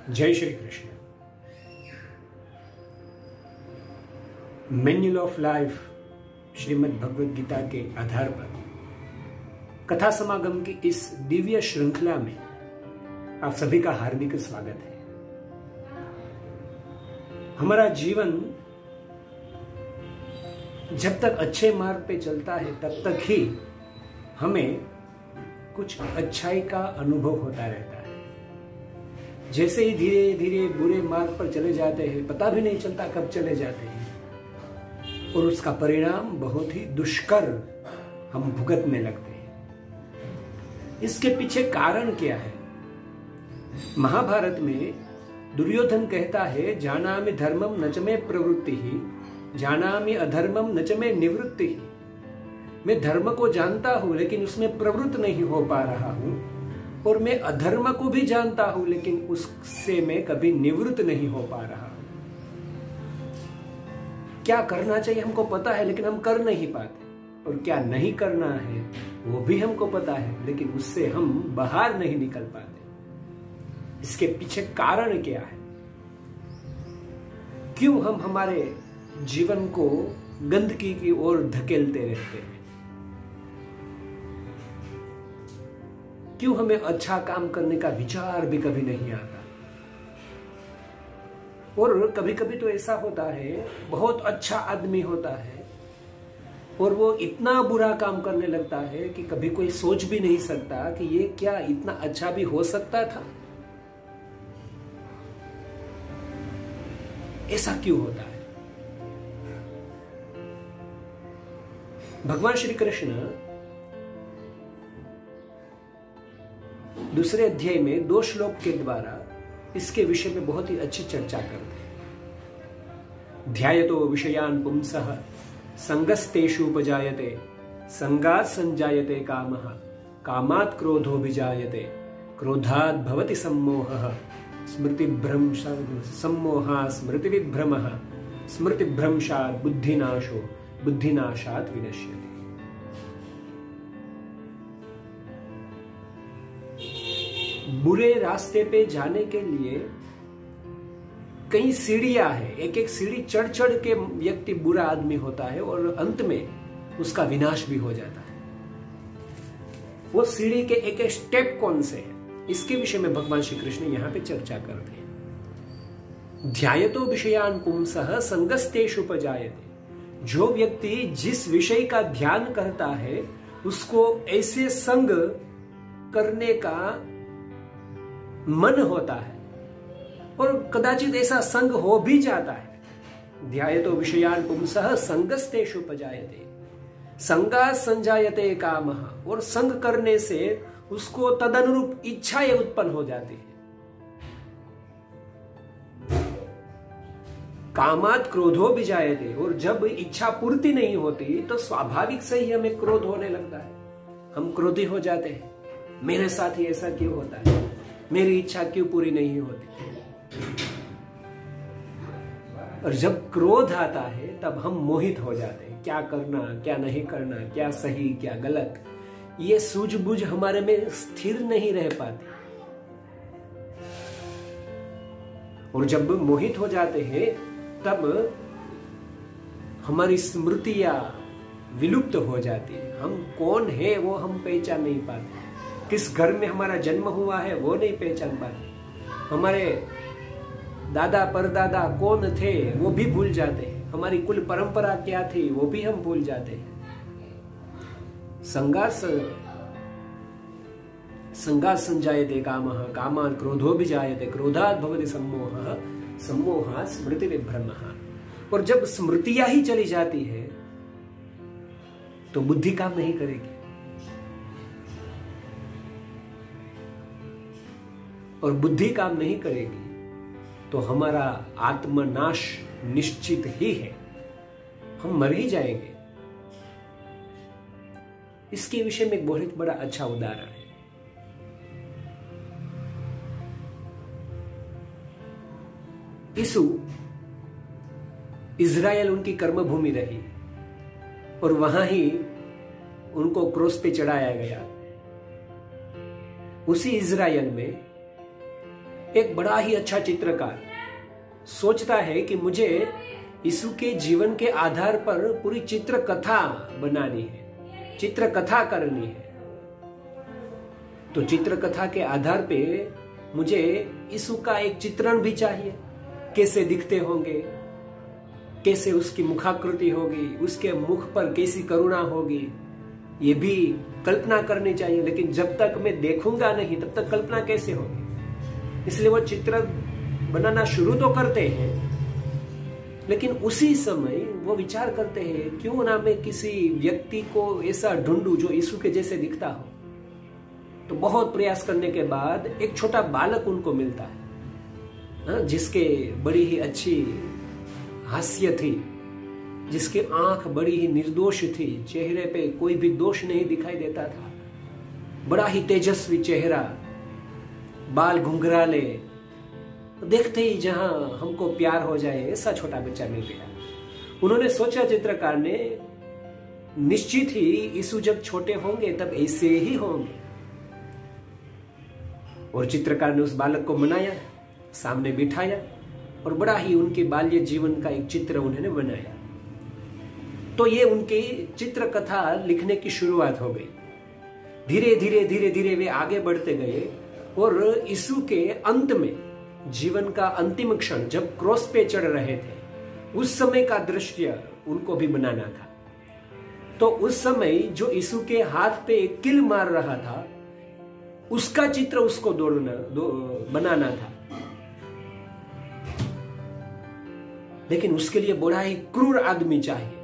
जय Shri Krishna. Manual of life Shrimad Bhagavad Gita के आधार पर कथा समागम की इस दिव्य श्रृंखला में आप सभी का हार्दिक स्वागत है। हमारा जीवन जब तक अच्छे मार्ग पे चलता है तब तक ही हमें कुछ अच्छाई का अनुभव होता रहता है। जैसे ही धीरे धीरे बुरे मार्ग पर चले जाते हैं, पता भी नहीं चलता कब चले जाते हैं और उसका परिणाम बहुत ही दुष्कर हम भुगतने लगते हैं। इसके पीछे कारण क्या है? महाभारत में दुर्योधन कहता है, जानामि धर्मम न च मे प्रवृत्ति ही, जानामि अधर्मम न च मे निवृत्ति ही। मैं धर्म को जानता हूं लेकिन उसमें प्रवृत्त नहीं हो पा रहा हूं, और मैं अधर्म को भी जानता हूं लेकिन उससे मैं कभी निवृत्त नहीं हो पा रहा हूं। क्या करना चाहिए हमको पता है लेकिन हम कर नहीं पाते, और क्या नहीं करना है वो भी हमको पता है लेकिन उससे हम बाहर नहीं निकल पाते। इसके पीछे कारण क्या है? क्यों हम हमारे जीवन को गंदगी की ओर धकेलते रहते हैं? क्यों हमें अच्छा काम करने का विचार भी कभी नहीं आता? और कभी कभी तो ऐसा होता है, बहुत अच्छा आदमी होता है और वो इतना बुरा काम करने लगता है कि कभी कोई सोच भी नहीं सकता कि ये क्या इतना अच्छा भी हो सकता था। ऐसा क्यों होता है? भगवान श्री कृष्ण दूसरे अध्याय में 2 श्लोक के द्वारा इसके विषय में बहुत ही अच्छी चर्चा करते हैं। ध्यायतो विषयान् पुंसः संगस्तेषु उपजायते, संगात् संजायते कामः, कामात् क्रोधो विजायते, क्रोधात् भवति सम्मोहः, सम्मोहात् स्मृतिविभ्रमः, स्मृतिभ्रंशात् बुद्धिनाशो, बुद्धिनाशात् विनश्यते। बुरे रास्ते पे जाने के लिए कई सीढ़ियां हैं। एक एक सीढ़ी चढ़ चढ़ के व्यक्ति बुरा आदमी होता है और अंत में उसका विनाश भी हो जाता है। वो सीढ़ी के एक एक स्टेप कौन से हैं, इसके विषय में भगवान श्री कृष्ण यहां पे चर्चा करते हैं। ध्यायतो विषयान् पुंसः संगस्तेषु उपजायते। जो व्यक्ति जिस विषय का ध्यान करता है उसको ऐसे संग करने का मन होता है, और कदाचित ऐसा संग हो भी जाता है। ध्यायतो विषयान् पुंसः संगस्तेषु उपजायते, संगात् संजायते कामः। और संग करने से उसको तदनुरूप इच्छाएं उत्पन्न हो जाती है। कामात् क्रोधो विजायते। और जब इच्छा पूर्ति नहीं होती तो स्वाभाविक से ही हमें क्रोध होने लगता है। हम क्रोधी हो जाते हैं, मेरे साथ ही ऐसा क्यों होता है, मेरी इच्छा क्यों पूरी नहीं होती। और जब क्रोध आता है तब हम मोहित हो जाते हैं। क्या करना, क्या नहीं करना, क्या सही, क्या गलत, ये सूझबूझ हमारे में स्थिर नहीं रह पाती। और जब मोहित हो जाते हैं तब हमारी स्मृतियां विलुप्त हो जाती है। हम कौन है वो हम पहचान नहीं पाते। किस घर में हमारा जन्म हुआ है वो नहीं पहचान पाते। हमारे दादा परदादा कौन थे वो भी भूल जाते हैं। हमारी कुल परंपरा क्या थी वो भी हम भूल जाते हैं। संगात् संजायते कामः, कामात् क्रोधो विजायते, क्रोधात् भवति सम्मोहः, सम्मोहात् स्मृतिविभ्रमः। और जब स्मृतियां ही चली जाती है तो बुद्धि काम नहीं करेगी, और बुद्धि काम नहीं करेगी तो हमारा आत्मनाश निश्चित ही है। हम मर ही जाएंगे। इसके विषय में एक बहुत बड़ा अच्छा उदाहरण है। यीशु, इज़राइल उनकी कर्मभूमि रही और वहां ही उनको क्रूस पे चढ़ाया गया। उसी इज़राइल में एक बड़ा ही अच्छा चित्रकार सोचता है कि मुझे यीशु के जीवन के आधार पर पूरी चित्र कथा बनानी है, चित्र कथा करनी है। तो चित्र कथा के आधार पे मुझे यीशु का एक चित्रण भी चाहिए, कैसे दिखते होंगे, कैसे उसकी मुखाकृति होगी, उसके मुख पर कैसी करुणा होगी, ये भी कल्पना करनी चाहिए। लेकिन जब तक मैं देखूंगा नहीं तब तक कल्पना कैसे होगी? इसलिए वो चित्र बनाना शुरू तो करते हैं, लेकिन उसी समय वो विचार करते हैं क्यों ना मैं किसी व्यक्ति को ऐसा ढूंढूं जो यीशु के जैसे दिखता हो। तो बहुत प्रयास करने के बाद एक छोटा बालक उनको मिलता है, जिसके बड़ी ही अच्छी हास्य थी, जिसकी आंख बड़ी ही निर्दोष थी, चेहरे पे कोई भी दोष नहीं दिखाई देता था, बड़ा ही तेजस्वी चेहरा, बाल घुंघराले, देखते ही जहां हमको प्यार हो जाए ऐसा छोटा बच्चा मिल गया। उन्होंने सोचा, चित्रकार ने, निश्चित ही यीशु जब छोटे होंगे तब ऐसे ही होंगे। और चित्रकार ने उस बालक को मनाया, सामने बिठाया और बड़ा ही उनके बाल्य जीवन का एक चित्र उन्होंने बनाया। तो ये उनकी चित्र कथा लिखने की शुरुआत हो गई। धीरे धीरे धीरे धीरे वे आगे बढ़ते गए और यीशु के अंत में, जीवन का अंतिम क्षण जब क्रॉस पे चढ़ रहे थे, उस समय का दृश्य उनको भी बनाना था। तो उस समय जो यीशु के हाथ पे एक किल मार रहा था, उसका चित्र उसको बनाना था। लेकिन उसके लिए बड़ा ही क्रूर आदमी चाहिए,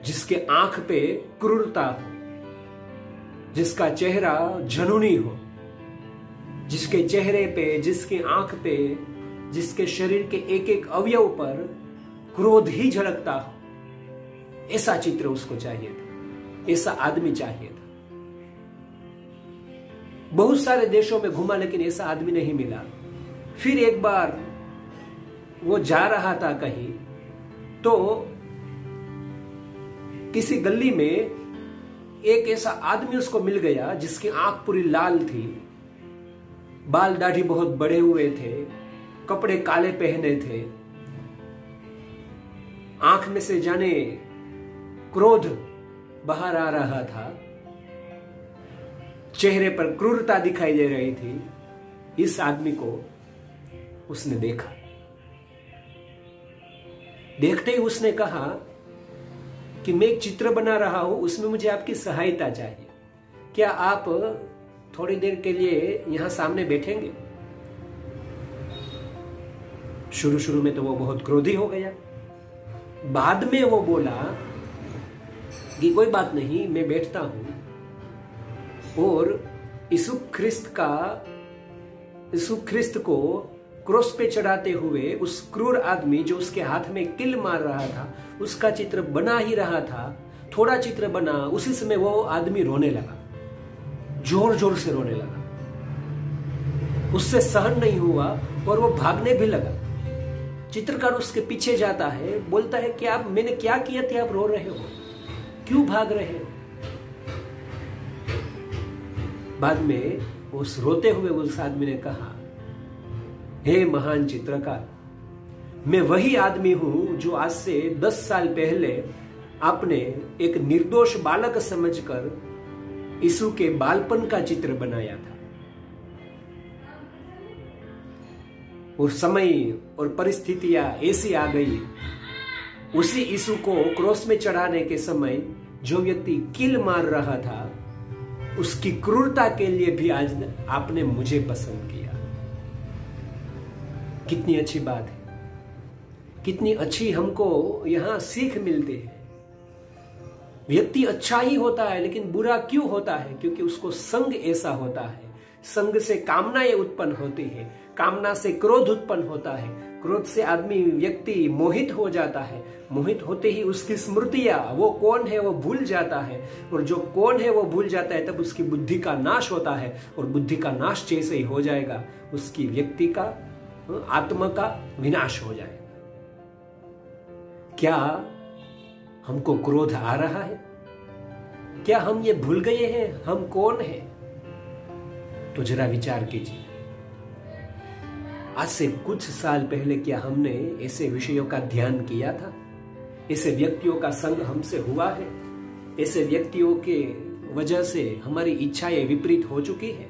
जिसके आंख पे क्रूरता हो, जिसका चेहरा जुनूनी हो, जिसके चेहरे पे, जिसके आंख पे, जिसके शरीर के एक एक अवयव पर क्रोध ही झलकता हो। ऐसा चित्र उसको चाहिए था, ऐसा आदमी चाहिए था। बहुत सारे देशों में घूमा लेकिन ऐसा आदमी नहीं मिला। फिर एक बार वो जा रहा था कहीं, तो किसी गली में एक ऐसा आदमी उसको मिल गया जिसकी आंख पूरी लाल थी, बाल दाढ़ी बहुत बड़े हुए थे, कपड़े काले पहने थे, आंख में से जाने क्रोध बाहर आ रहा था, चेहरे पर क्रूरता दिखाई दे रही थी। इस आदमी को उसने देखा। देखते ही उसने कहा कि मैं एक चित्र बना रहा हूं, उसमें मुझे आपकी सहायता चाहिए। क्या आप थोड़ी देर के लिए यहां सामने बैठेंगे? शुरू शुरू में तो वो बहुत क्रोधी हो गया। बाद में वो बोला कि कोई बात नहीं, मैं बैठता हूं। और यीशु ख्रिस्त को क्रॉस पे चढ़ाते हुए उस क्रूर आदमी जो उसके हाथ में किल मार रहा था, उसका चित्र बना ही रहा था। थोड़ा चित्र बना, उसी समय वो आदमी रोने लगा, जोर जोर से रोने लगा। उससे सहन नहीं हुआ और वो भागने भी लगा। चित्रकार उसके पीछे जाता है, बोलता है कि आप, मैंने क्या किया था, आप रो रहे हो, क्यों भाग रहे हो? बाद में उस रोते हुए उस आदमी ने कहा, हे महान चित्रकार, मैं वही आदमी हूं जो आज से 10 साल पहले आपने एक निर्दोष बालक समझकर यीशु के बालपन का चित्र बनाया था। और समय और परिस्थितियां ऐसी आ गई, उसी यीशु को क्रॉस में चढ़ाने के समय जो व्यक्ति किल मार रहा था, उसकी क्रूरता के लिए भी आज आपने मुझे पसंद किया। कितनी अच्छी बात है, कितनी अच्छी हमको यहां सीख मिलती है। व्यक्ति अच्छा ही होता है लेकिन बुरा क्यों होता है? क्योंकि उसको संग ऐसा होता है। संग से कामनाएं उत्पन्न होती है, कामना से क्रोध उत्पन्न होता है, क्रोध से आदमी, व्यक्ति मोहित हो जाता है, मोहित होते ही उसकी स्मृतियां, वो कौन है वो भूल जाता है, और जो कौन है वो भूल जाता है तब उसकी बुद्धि का नाश होता है। और बुद्धि का नाश जैसे ही हो जाएगा, उसकी व्यक्ति का, आत्मा का विनाश हो जाएगा। क्या हमको क्रोध आ रहा है? क्या हम ये भूल गए हैं हम कौन हैं? तो जरा विचार कीजिए। आज से कुछ साल पहले क्या हमने ऐसे विषयों का ध्यान किया था? ऐसे व्यक्तियों का संग हमसे हुआ है? ऐसे व्यक्तियों के वजह से हमारी इच्छाएं विपरीत हो चुकी है?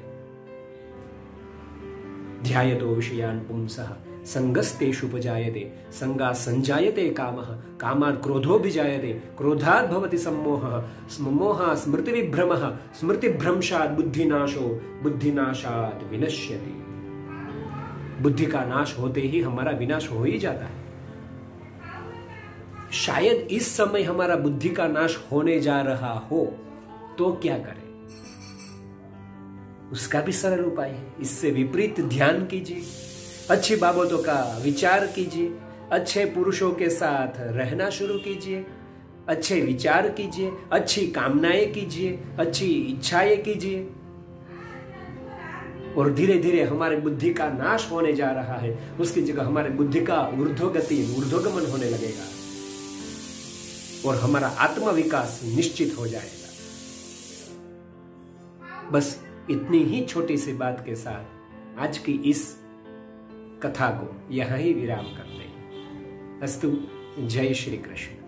ध्यायतो विषयान् पुंसः संगस्तेषुपजायते संगा संजायते कामः कामात् क्रोधोऽभिजायते क्रोधात् भवति सम्मोहः सम्मोहः स्मृतिविभ्रमः स्मृतिभ्रंशात् बुद्धिनाशो बुद्धिनाशात् विनश्यति। बुद्धि का नाश होते ही हमारा विनाश हो ही जाता है। शायद इस समय हमारा बुद्धि का नाश होने जा रहा हो तो क्या करें? उसका भी सरल उपाय है। इससे विपरीत ध्यान कीजिए, अच्छी बाबतों का विचार कीजिए, अच्छे पुरुषों के साथ रहना शुरू कीजिए, अच्छे विचार कीजिए, अच्छी कामनाएं कीजिए, अच्छी इच्छाएं कीजिए, और धीरे धीरे हमारे बुद्धि का नाश होने जा रहा है, उसकी जगह हमारे बुद्धि का ऊर्ध्वगति ऊर्ध्वगमन होने लगेगा और हमारा आत्म विकास निश्चित हो जाएगा। बस इतनी ही छोटी सी बात के साथ आज की इस कथा को यहां ही विराम करते हैं। अस्तु। जय श्री कृष्ण।